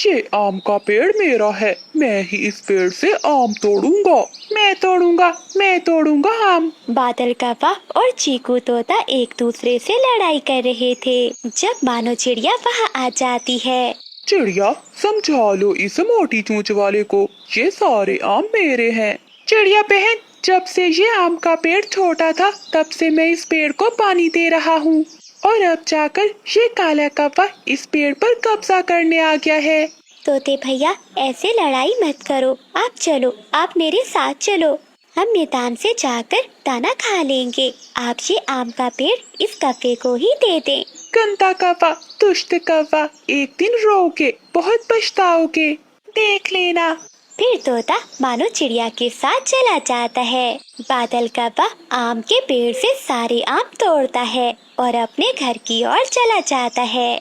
ये आम का पेड़ मेरा है, मैं ही इस पेड़ से आम तोड़ूंगा। मैं तोड़ूंगा आम। बादल कौवा और चीकू तोता एक दूसरे से लड़ाई कर रहे थे जब मानो चिड़िया वहाँ आ जाती है। चिड़िया, समझा लो इस मोटी चोंच वाले को, ये सारे आम मेरे हैं। चिड़िया बहन, जब से ये आम का पेड़ छोटा था तब से मैं इस पेड़ को पानी दे रहा हूँ, और अब जाकर ये काला कौवा इस पेड़ पर कब्जा करने आ गया है। तोते भैया, ऐसे लड़ाई मत करो, आप चलो, आप मेरे साथ चलो, हम मैदान से जाकर दाना खा लेंगे। आप ये आम का पेड़ इस कौवे को ही दे दें। गंदा कौवा, दुष्ट कौवा, एक दिन रोगे, बहुत पछताओगे, देख लेना। फिर तोता मानो चिड़िया के साथ चला जाता है। बादल कौवा आम के पेड़ से सारे आम तोड़ता है और अपने घर की ओर चला जाता है।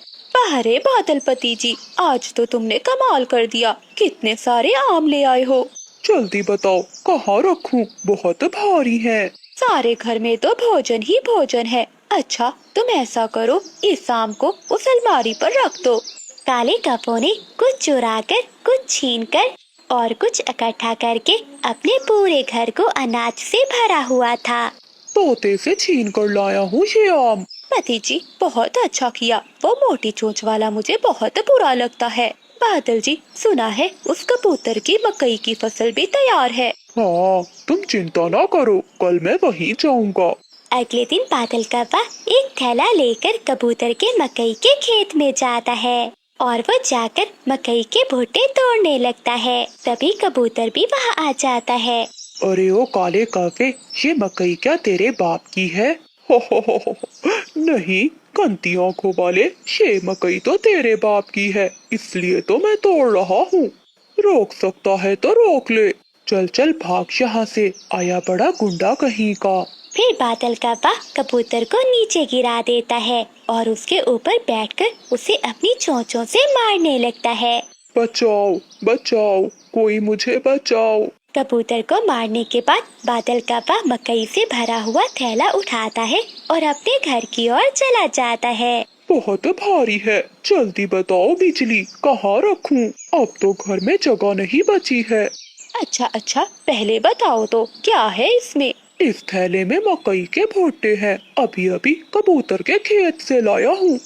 अरे बादल पति जी, आज तो तुमने कमाल कर दिया, कितने सारे आम ले आए हो। जल्दी बताओ कहाँ रखूं, बहुत भारी है। सारे घर में तो भोजन ही भोजन है। अच्छा, तुम ऐसा करो, इस आम को उस अलमारी पर रख दो। काले कौवे ने कुछ चुरा कर, कुछ छीन कर और कुछ इकट्ठा करके अपने पूरे घर को अनाज से भरा हुआ था। तोते से छीन कर लाया हूँ ये आम। पति जी, बहुत अच्छा किया, वो मोटी चोंच वाला मुझे बहुत बुरा लगता है। बादल जी, सुना है उस कबूतर की मकई की फसल भी तैयार है। हाँ, तुम चिंता ना करो, कल मैं वहीं जाऊंगा। अगले दिन बादल कौवा एक थैला लेकर कबूतर के मकई के खेत में जाता है और वो जाकर मकई के भुट्टे तोड़ने लगता है। तभी कबूतर भी वहाँ आ जाता है। अरे ओ काले कौवे, ये मकई क्या तेरे बाप की है? हो, नहीं गंदी आंखों वाले, ये मकई तो तेरे बाप की है, इसलिए तो मैं तोड़ रहा हूँ। रोक सकता है तो रोक ले। चल चल भाग यहाँ से, आया बड़ा गुंडा कहीं का। फिर बादल कौवा कबूतर को नीचे गिरा देता है और उसके ऊपर बैठकर उसे अपनी चोंचों से मारने लगता है। बचाओ बचाओ, कोई मुझे बचाओ। कबूतर को मारने के बाद बादल कौवा मकई से भरा हुआ थैला उठाता है और अपने घर की ओर चला जाता है। बहुत भारी है, जल्दी बताओ बिजली, कहाँ रखूं? अब तो घर में जगह नहीं बची है। अच्छा, पहले बताओ तो क्या है इसमें? इस थैले में मकई के भुट्टे हैं, अभी अभी कबूतर के खेत से लाया हूँ।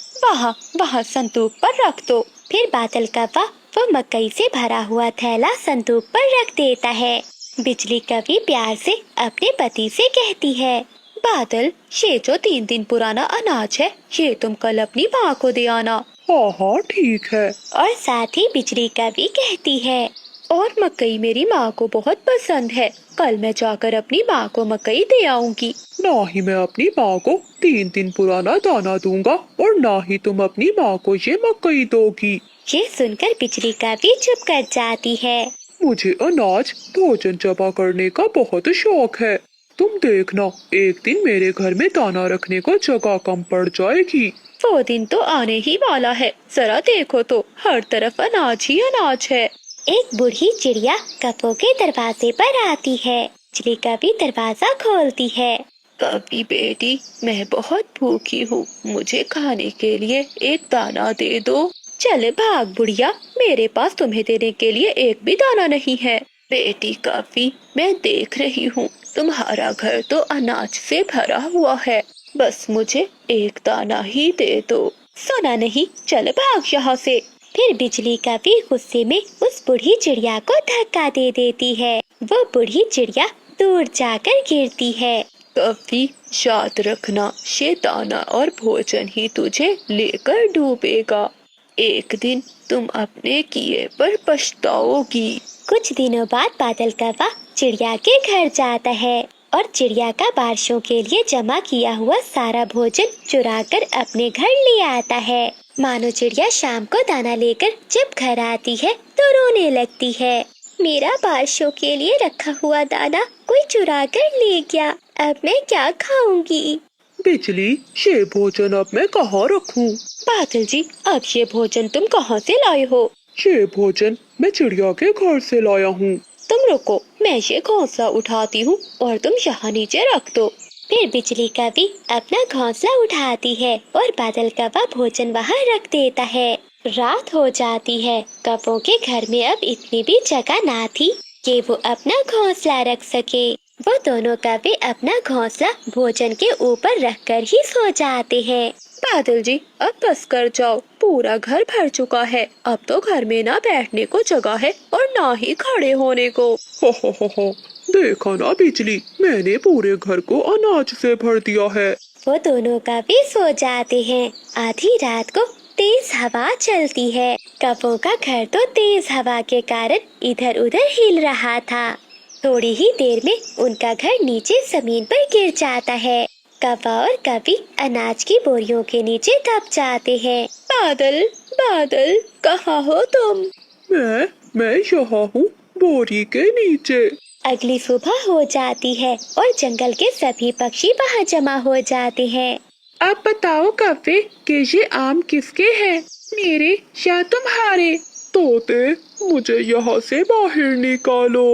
वहाँ संदूक पर रख दो। फिर बादल कौवा वो मकई से भरा हुआ थैला संदूक पर रख देता है। बिजली कभी प्यार से अपने पति से कहती है, बादल, ये जो 3 दिन पुराना अनाज है, ये तुम कल अपनी माँ को दे आना। हाँ ठीक है। और साथ ही बिजली कभी कहती है, और मकई मेरी माँ को बहुत पसंद है, कल मैं जाकर अपनी माँ को मकई दे आऊंगी। ना ही मैं अपनी माँ को 3 दिन पुराना दाना दूंगा और ना ही तुम अपनी माँ को ये मकई दोगी। ये सुनकर बिजली कभी चुप कर जाती है। मुझे अनाज भोजन जमा करने का बहुत शौक है, तुम देखना एक दिन मेरे घर में दाना रखने को जगह कम पड़ जाएगी। वो दिन तो आने ही वाला है, जरा देखो तो हर तरफ अनाज ही अनाज है। एक बूढ़ी चिड़िया कौवे के दरवाजे पर आती है। चिड़ी कभी दरवाजा खोलती है। कभी बेटी, मैं बहुत भूखी हूँ, मुझे खाने के लिए एक दाना दे दो। चले भाग बुढ़िया, मेरे पास तुम्हें देने के लिए एक भी दाना नहीं है। बेटी काफी, मैं देख रही हूँ तुम्हारा घर तो अनाज से भरा हुआ है, बस मुझे एक दाना ही दे दो। सुना नहीं, चल भाग यहाँ से। फिर बिजली कभी गुस्से में उस बूढ़ी चिड़िया को धक्का दे देती है। वो बूढ़ी चिड़िया दूर जाकर गिरती है। कभी याद रखना, ये दाना और भोजन ही तुझे लेकर डूबेगा, एक दिन तुम अपने किए पर पछताओगी। कुछ दिनों बाद बादल कौवा चिड़िया के घर जाता है और चिड़िया का बारिशों के लिए जमा किया हुआ सारा भोजन चुरा कर अपने घर ले आता है। मानो चिड़िया शाम को दाना लेकर जब घर आती है तो रोने लगती है। मेरा बारिशों के लिए रखा हुआ दाना कोई चुरा कर ले गया, अब मैं क्या खाऊंगी? बिजली, ये भोजन अब मैं कहाँ रखूं? बादल जी, अब ये भोजन तुम कहाँ से लाए हो? ये भोजन मैं चिड़िया के घर से लाया हूँ। तुम रुको, मैं ये घोंसला उठाती हूँ और तुम यहाँ नीचे रख दो। फिर बिजली कभी अपना घोंसला उठाती है और बादल कौवा भोजन वहाँ रख देता है। रात हो जाती है। कौवों के घर में अब इतनी भी जगह ना थी कि वो अपना घोंसला रख सके। वो दोनों कौवे अपना घोंसला भोजन के ऊपर रखकर ही सो जाते हैं। बादल जी, अब बस कर जाओ, पूरा घर भर चुका है। अब तो घर में ना बैठने को जगह है और ना ही खड़े होने को। हो, देखा ना बिजली, मैंने पूरे घर को अनाज से भर दिया है। वो दोनों कौवे सो जाते हैं। आधी रात को तेज हवा चलती है। कौवों का घर तो तेज हवा के कारण इधर उधर हिल रहा था। थोड़ी ही देर में उनका घर नीचे जमीन पर गिर जाता है। कौवा और कौवी अनाज की बोरियों के नीचे दब जाते हैं। बादल, बादल, कहाँ हो तुम? मैं यहाँ हूँ, बोरी के नीचे। अगली सुबह हो जाती है और जंगल के सभी पक्षी वहाँ जमा हो जाते हैं। अब बताओ कौवे कि ये आम किसके हैं, मेरे या तुम्हारे? तोते, मुझे यहाँ से बाहर निकालो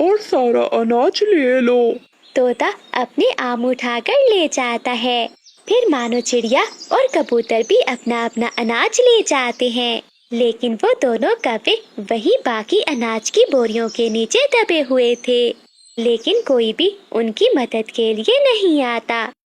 और सारा अनाज ले लो। तोता अपने आम उठाकर ले जाता है। फिर मानो चिड़िया और कबूतर भी अपना अपना अनाज ले जाते हैं। लेकिन वो दोनों कौवे वही बाकी अनाज की बोरियों के नीचे दबे हुए थे। लेकिन कोई भी उनकी मदद के लिए नहीं आता।